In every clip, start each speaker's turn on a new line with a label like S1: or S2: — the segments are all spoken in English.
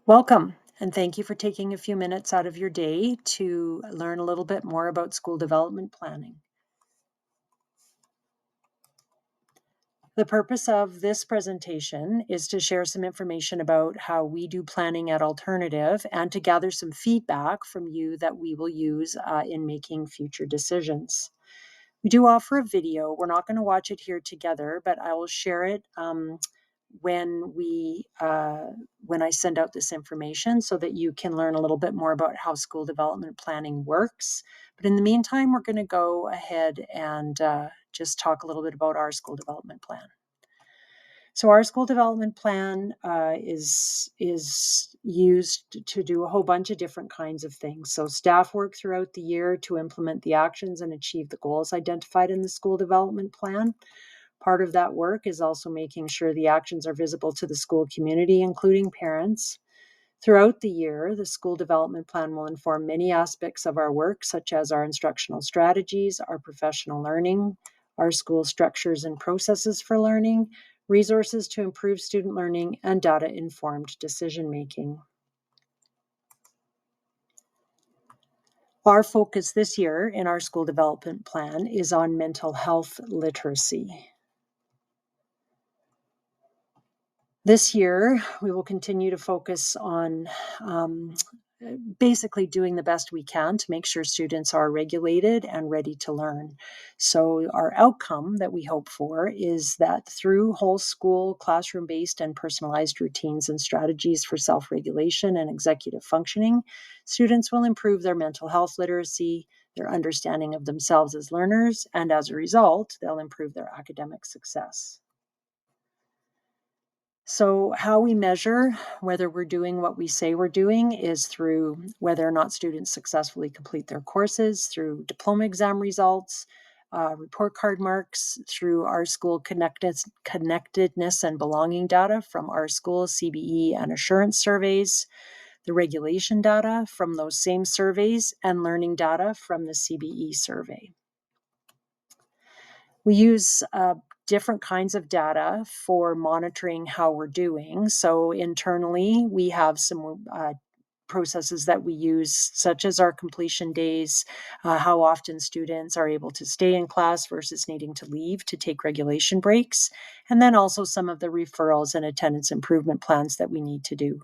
S1: Welcome, and thank you for taking a few minutes out of your day to learn a little bit more about school development planning. The purpose of this presentation is to share some information about how we do planning at Alternative and to gather some feedback from you that we will use in making future decisions. We do offer a video. We're not going to watch it here together, but I will share it when when I send out this information so that you can learn a little bit more about how school development planning works. But in the meantime, we're going to go ahead and just talk a little bit about our school development plan. So our school development plan is used to do a whole bunch of different kinds of things. So staff work throughout the year to implement the actions and achieve the goals identified in the school development plan. Part of that work is also making sure the actions are visible to the school community, including parents. Throughout the year, the school development plan will inform many aspects of our work, such as our instructional strategies, our professional learning, our school structures and processes for learning, resources to improve student learning, and data-informed decision-making. Our focus this year in our school development plan is on mental health literacy. This year, we will continue to focus on basically doing the best we can to make sure students are regulated and ready to learn. So our outcome that we hope for is that through whole school, classroom-based and personalized routines and strategies for self-regulation and executive functioning, students will improve their mental health literacy, their understanding of themselves as learners, and as a result, they'll improve their academic success. So, how we measure whether we're doing what we say we're doing is through whether or not students successfully complete their courses, through diploma exam results, report card marks, through our school connectedness and belonging data from our school CBE and assurance surveys, the regulation data from those same surveys, and learning data from the CBE survey. We use different kinds of data for monitoring how we're doing. So internally, we have some processes that we use, such as our completion days, how often students are able to stay in class versus needing to leave to take regulation breaks, and then also some of the referrals and attendance improvement plans that we need to do.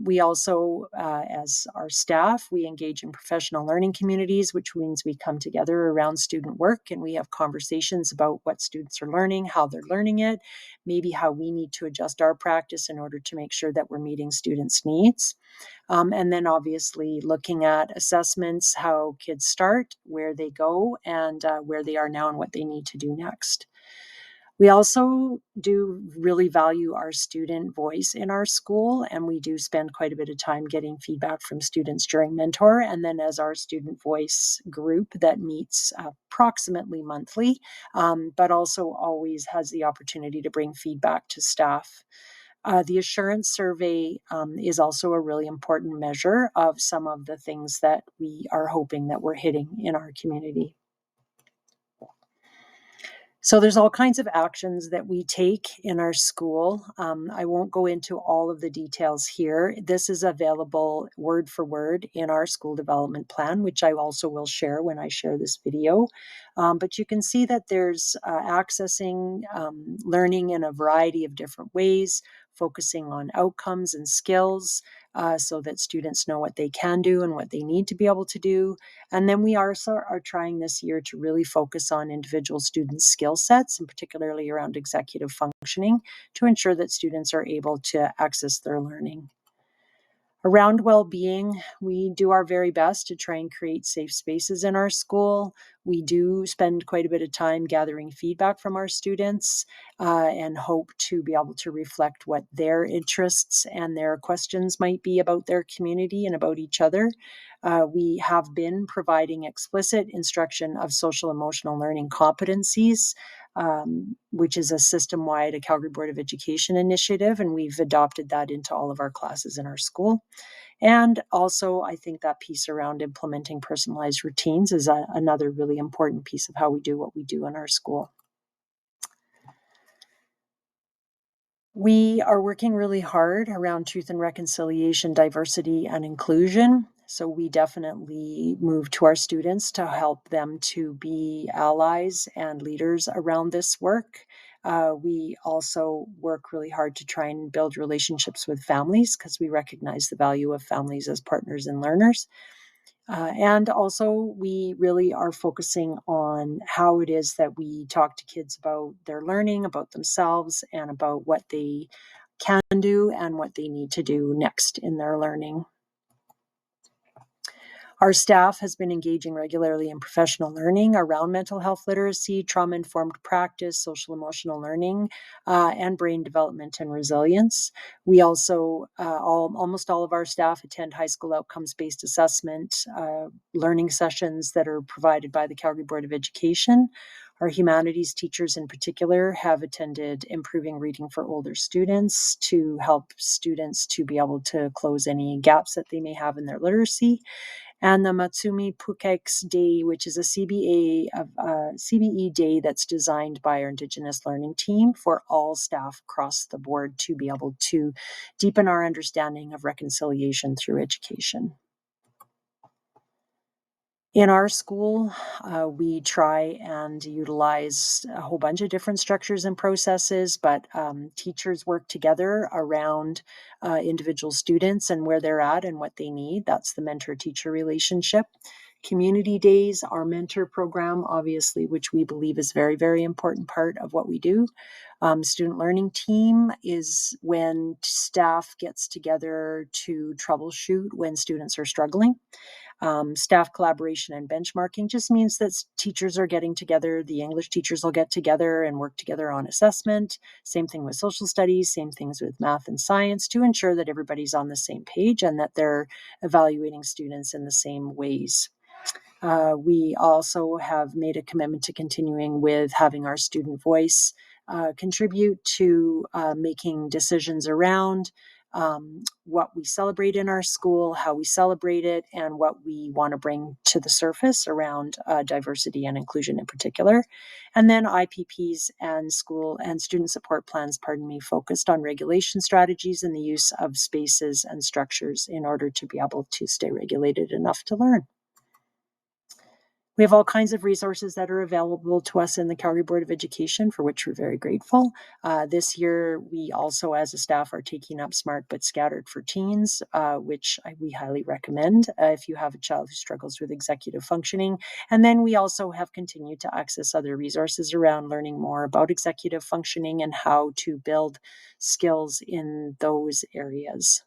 S1: We also, as our staff, we engage in professional learning communities, which means we come together around student work and we have conversations about what students are learning, how they're learning it, maybe how we need to adjust our practice in order to make sure that we're meeting students' needs. And then obviously looking at assessments, how kids start, where they go, and where they are now and what they need to do next. We also do really value our student voice in our school, and we do spend quite a bit of time getting feedback from students during Mentor, and then as our student voice group that meets approximately monthly, but also always has the opportunity to bring feedback to staff. The assurance survey is also a really important measure of some of the things that we are hoping that we're hitting in our community. So there's all kinds of actions that we take in our school. I won't go into all of the details here. This is available word for word in our school development plan, which I also will share when I share this video. But you can see that there's accessing learning in a variety of different ways, focusing on outcomes and skills so that students know what they can do and what they need to be able to do. And then we also are trying this year to really focus on individual student skill sets, and particularly around executive functioning, to ensure that students are able to access their learning. Around well-being, we do our very best to try and create safe spaces in our school. We do spend quite a bit of time gathering feedback from our students and hope to be able to reflect what their interests and their questions might be about their community and about each other. We have been providing explicit instruction of social emotional learning competencies, which is a system-wide a Calgary Board of Education initiative, and we've adopted that into all of our classes in our school. And also, I think that piece around implementing personalized routines is another really important piece of how we do what we do in our school. We are working really hard around truth and reconciliation, diversity and inclusion. So we definitely move to our students to help them to be allies and leaders around this work. We also work really hard to try and build relationships with families because we recognize the value of families as partners and learners. And also, we really are focusing on how it is that we talk to kids about their learning, about themselves, and about what they can do and what they need to do next in their learning. Our staff has been engaging regularly in professional learning around mental health literacy, trauma-informed practice, social emotional learning, and brain development and resilience. We also, almost all of our staff attend high school outcomes-based assessment learning sessions that are provided by the Calgary Board of Education. Our humanities teachers in particular have attended improving reading for older students to help students to be able to close any gaps that they may have in their literacy, and the Matsumi Pukex Day, which is a CBE day that's designed by our Indigenous learning team for all staff across the board to be able to deepen our understanding of reconciliation through education. In our school, we try and utilize a whole bunch of different structures and processes, but teachers work together around individual students and where they're at and what they need. That's the mentor-teacher relationship. Community days, our mentor program, obviously, which we believe is very, very important part of what we do. Student learning team is when staff gets together to troubleshoot when students are struggling. Staff collaboration and benchmarking just means that teachers are getting together. The English teachers will get together and work together on assessment. Same thing with social studies, same things with math and science to ensure that everybody's on the same page and that they're evaluating students in the same ways. We also have made a commitment to continuing with having our student voice contribute to making decisions around what we celebrate in our school, how we celebrate it, and what we want to bring to the surface around diversity and inclusion in particular. And then IPPs and school and student support plans, focused on regulation strategies and the use of spaces and structures in order to be able to stay regulated enough to learn. We have all kinds of resources that are available to us in the Calgary Board of Education, for which we're very grateful. This year, we also, as a staff, are taking up Smart But Scattered for Teens, which we highly recommend if you have a child who struggles with executive functioning. And then we also have continued to access other resources around learning more about executive functioning and how to build skills in those areas.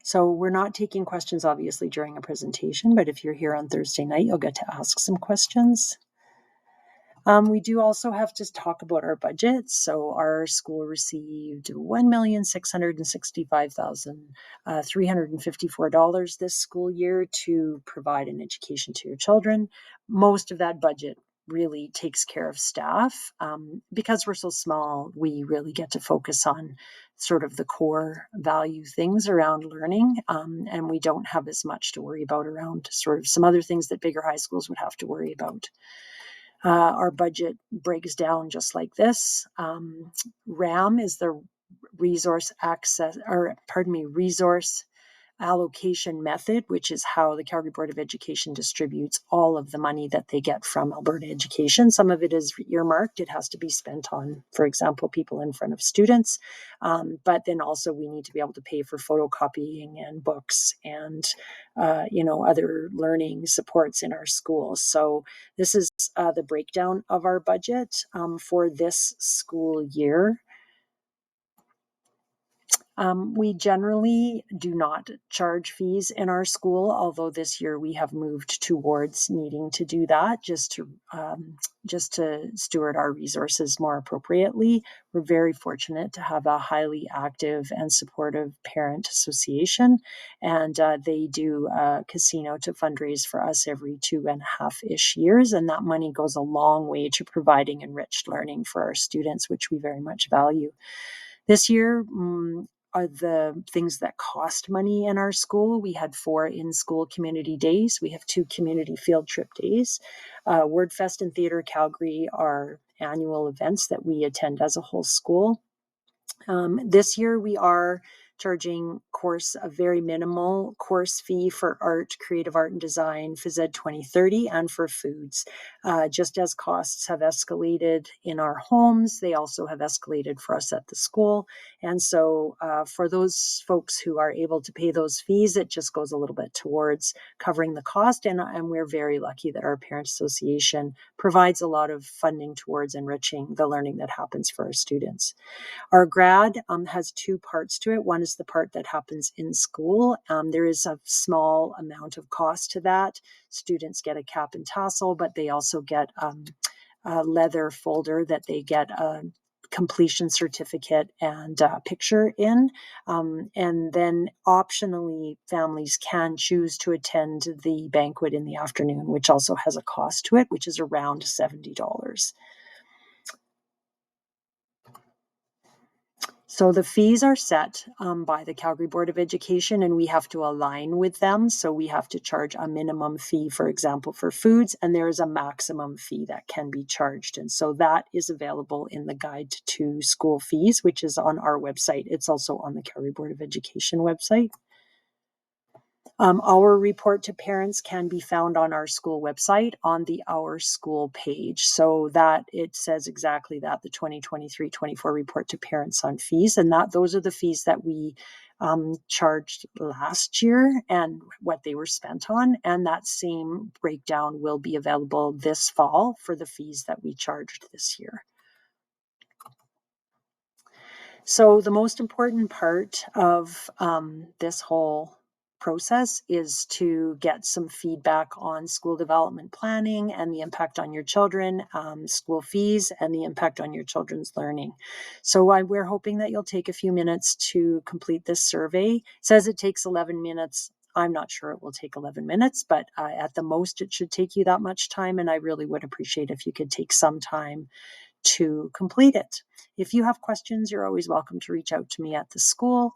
S1: So we're not taking questions, obviously, during a presentation, but if you're here on Thursday night, you'll get to ask some questions. We do also have to talk about our budget. So our school received $1,665,354 this school year to provide an education to your children. Most of that budget really takes care of staff. Because we're so small, we really get to focus on sort of the core value things around learning. And we don't have as much to worry about around sort of some other things that bigger high schools would have to worry about. Our budget breaks down just like this. RAM is the resource allocation method, which is how the Calgary Board of Education distributes all of the money that they get from Alberta Education. Some of it is earmarked. It has to be spent on, for example, people in front of students. But then also we need to be able to pay for photocopying and books and, other learning supports in our schools. So this is the breakdown of our budget for this school year. We generally do not charge fees in our school, although this year we have moved towards needing to do that just to steward our resources more appropriately. We're very fortunate to have a highly active and supportive parent association, and they do a casino to fundraise for us every 2.5-ish years, and that money goes a long way to providing enriched learning for our students, which we very much value. This year, are the things that cost money in our school. We had 4 in-school community days. We have 2 community field trip days. WordFest and Theatre Calgary are annual events that we attend as a whole school. This year we are charging a very minimal course fee for art, creative art and design, phys ed 2030, and for foods. Just as costs have escalated in our homes, they also have escalated for us at the school. And so for those folks who are able to pay those fees, it just goes a little bit towards covering the cost. And we're very lucky that our Parent Association provides a lot of funding towards enriching the learning that happens for our students. Our grad has two parts to it. One is the part that happens in school. There is a small amount of cost to that. Students get a cap and tassel, but they also get a leather folder that they get a completion certificate and a picture in. And then optionally, families can choose to attend the banquet in the afternoon, which also has a cost to it, which is around $70. So the fees are set by the Calgary Board of Education, and we have to align with them. So we have to charge a minimum fee, for example, for foods, and there is a maximum fee that can be charged. And so that is available in the Guide to School Fees, which is on our website. It's also on the Calgary Board of Education website. Our report to parents can be found on our school website on the Our School page. So that it says exactly that, the 2023-24 report to parents on fees. And those are the fees that we charged last year and what they were spent on. And that same breakdown will be available this fall for the fees that we charged this year. So the most important part of this whole process is to get some feedback on school development planning and the impact on your children, school fees, and the impact on your children's learning. So we're hoping that you'll take a few minutes to complete this survey. It says it takes 11 minutes. I'm not sure it will take 11 minutes, but at the most, it should take you that much time. And I really would appreciate if you could take some time to complete it. If you have questions, you're always welcome to reach out to me at the school.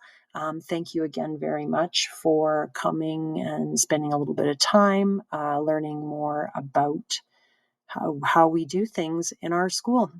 S1: Thank you again very much for coming and spending a little bit of time learning more about how we do things in our school.